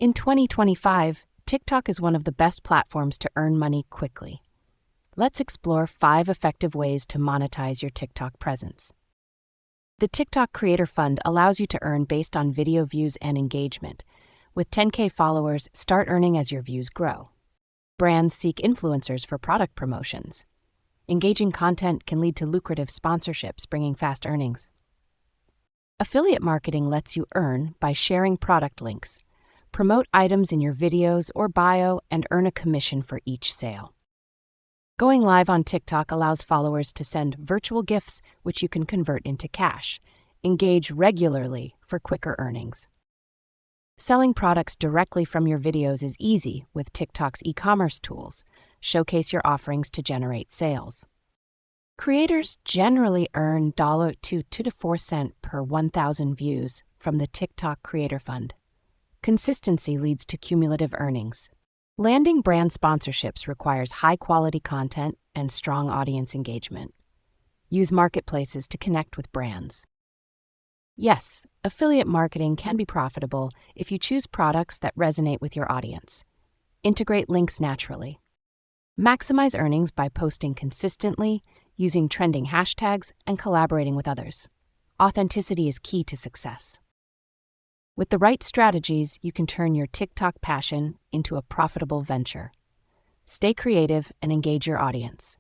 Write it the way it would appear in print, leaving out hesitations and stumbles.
In 2025, TikTok is one of the best platforms to earn money quickly. Let's explore 5 effective ways to monetize your TikTok presence. The TikTok Creator Fund allows you to earn based on video views and engagement. With 10K followers, start earning as your views grow. Brands seek influencers for product promotions. Engaging content can lead to lucrative sponsorships, bringing fast earnings. Affiliate marketing lets you earn by sharing product links. Promote items in your videos or bio and earn a commission for each sale. Going live on TikTok allows followers to send virtual gifts, which you can convert into cash. Engage regularly for quicker earnings. Selling products directly from your videos is easy with TikTok's e-commerce tools. Showcase your offerings to generate sales. Creators generally earn $2 to 4 cents per 1,000 views from the TikTok Creator Fund. Consistency leads to cumulative earnings. Landing brand sponsorships requires high-quality content and strong audience engagement. Use marketplaces to connect with brands. Yes, affiliate marketing can be profitable if you choose products that resonate with your audience. Integrate links naturally. Maximize earnings by posting consistently, using trending hashtags, and collaborating with others. Authenticity is key to success. With the right strategies, you can turn your TikTok passion into a profitable venture. Stay creative and engage your audience.